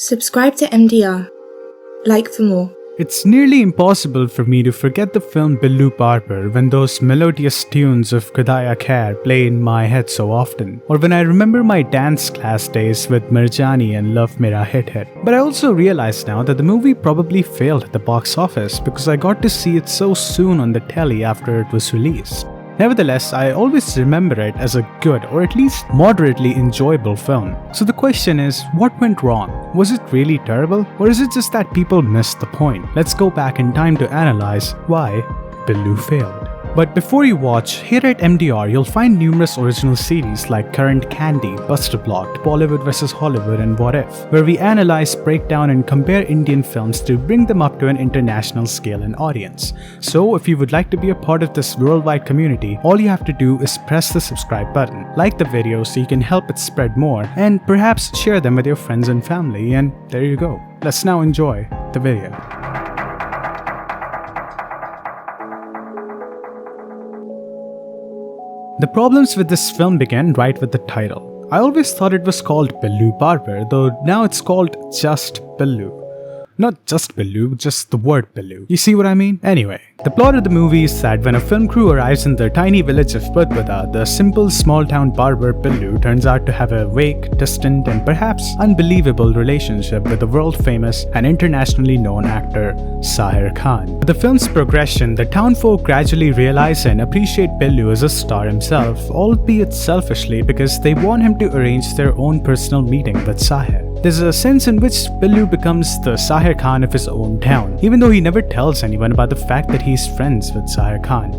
Subscribe to MDR. Like for more. It's nearly impossible for me to forget the film Billu Barber when those melodious tunes of Khudaya Khair play in my head so often, or when I remember my dance class days with Mirjani and Love Mera Hit Hit. But I also realize now that the movie probably failed at the box office because I got to see it so soon on the telly after it was released. Nevertheless, I always remember it as a good or at least moderately enjoyable film. So the question is, what went wrong? Was it really terrible? Or is it just that people missed the point? Let's go back in time to analyze why Billu failed. But before you watch, here at MDR you'll find numerous original series like Current Candy, Buster Blocked, Bollywood vs Hollywood and What If, where we analyze, break down and compare Indian films to bring them up to an international scale and audience. So if you would like to be a part of this worldwide community, all you have to do is press the subscribe button, like the video so you can help it spread more, and perhaps share them with your friends and family, and there you go. Let's now enjoy the video. The problems with this film began right with the title. I always thought it was called Billu Barber, though now it's called just Billu. Not just Billu, just the word Billu. You see what I mean? Anyway, the plot of the movie is that when a film crew arrives in the tiny village of Budbada, the simple small-town barber Billu turns out to have a vague, distant and perhaps unbelievable relationship with the world-famous and internationally known actor Sahir Khan. With the film's progression, the townfolk gradually realize and appreciate Billu as a star himself, albeit selfishly because they want him to arrange their own personal meeting with Sahir. There's a sense in which Billu becomes the Sahir Khan of his own town, even though he never tells anyone about the fact that he's friends with Sahir Khan.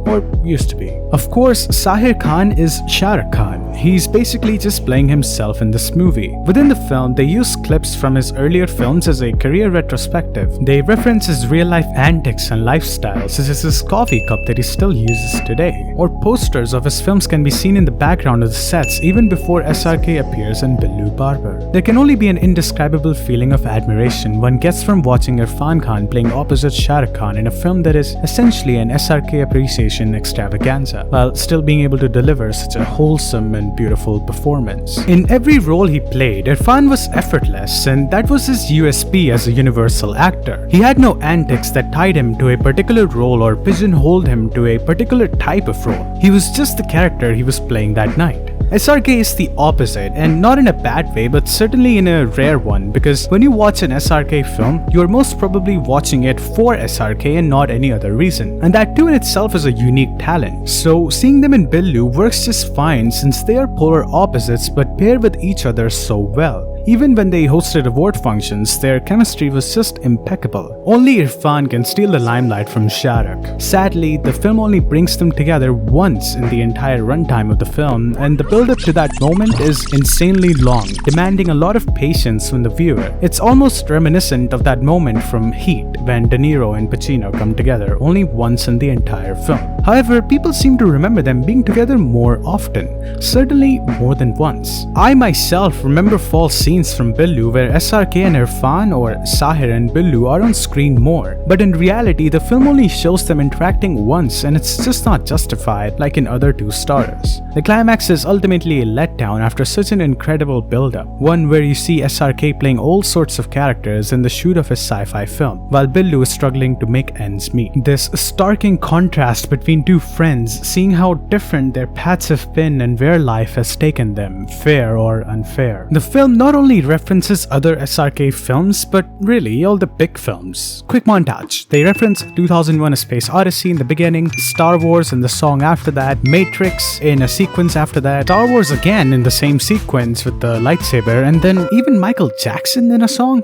Or used to be. Of course, Sahir Khan is Shah Rukh Khan. He's basically just playing himself in this movie. Within the film, they use clips from his earlier films as a career retrospective. They reference his real-life antics and lifestyle, such as his coffee cup that he still uses today. Or posters of his films can be seen in the background of the sets even before SRK appears in Billu Barber. There can only be an indescribable feeling of admiration one gets from watching Irfan Khan playing opposite Shah Rukh Khan in a film that is essentially an SRK appreciation extravaganza, while still being able to deliver such a wholesome and beautiful performance. In every role he played, Irfan was effortless, and that was his USP as a universal actor. He had no antics that tied him to a particular role or pigeonholed him to a particular type of role. He was just the character he was playing that night. SRK is the opposite, and not in a bad way, but certainly in a rare one, because when you watch an SRK film, you are most probably watching it for SRK and not any other reason. And that too in itself is a unique talent. So seeing them in Billu works just fine since they are polar opposites but pair with each other so well. Even when they hosted award functions, their chemistry was just impeccable. Only Irfan can steal the limelight from Shah Rukh. Sadly, the film only brings them together once in the entire runtime of the film, and the build-up to that moment is insanely long, demanding a lot of patience from the viewer. It's almost reminiscent of that moment from Heat, when De Niro and Pacino come together only once in the entire film. However, people seem to remember them being together more often, certainly more than once. I myself remember false scenes from Billu where SRK and Irfan or Sahir and Billu are on screen more, but in reality the film only shows them interacting once and it's just not justified like in other two starters. The climax is ultimately a letdown after such an incredible build-up, one where you see SRK playing all sorts of characters in the shoot of his sci-fi film, while Billu is struggling to make ends meet. This starking contrast between two friends, seeing how different their paths have been and where life has taken them, fair or unfair. The film not only references other SRK films, but really all the big films. Quick montage. They reference 2001: A Space Odyssey in the beginning, Star Wars in the song after that, Matrix in a sequence after that, Star Wars again in the same sequence with the lightsaber, and then even Michael Jackson in a song?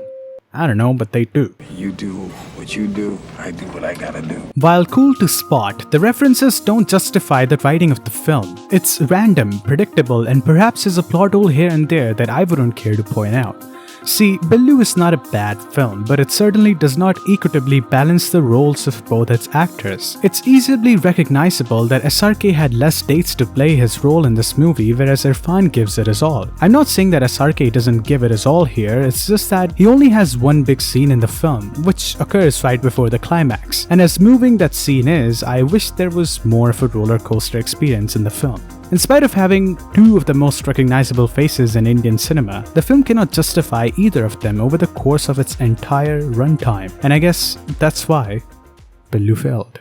I don't know, but they do. You do what you do, I do what I gotta do. While cool to spot, the references don't justify the writing of the film. It's random, predictable, and perhaps is a plot hole here and there that I wouldn't care to point out. See, Billu is not a bad film, but it certainly does not equitably balance the roles of both its actors. It's easily recognizable that SRK had less dates to play his role in this movie, whereas Irfan gives it his all. I'm not saying that SRK doesn't give it his all here, it's just that he only has one big scene in the film, which occurs right before the climax. And as moving that scene is, I wish there was more of a roller coaster experience in the film. In spite of having two of the most recognizable faces in Indian cinema, the film cannot justify either of them over the course of its entire runtime, and I guess that's why Pillu failed.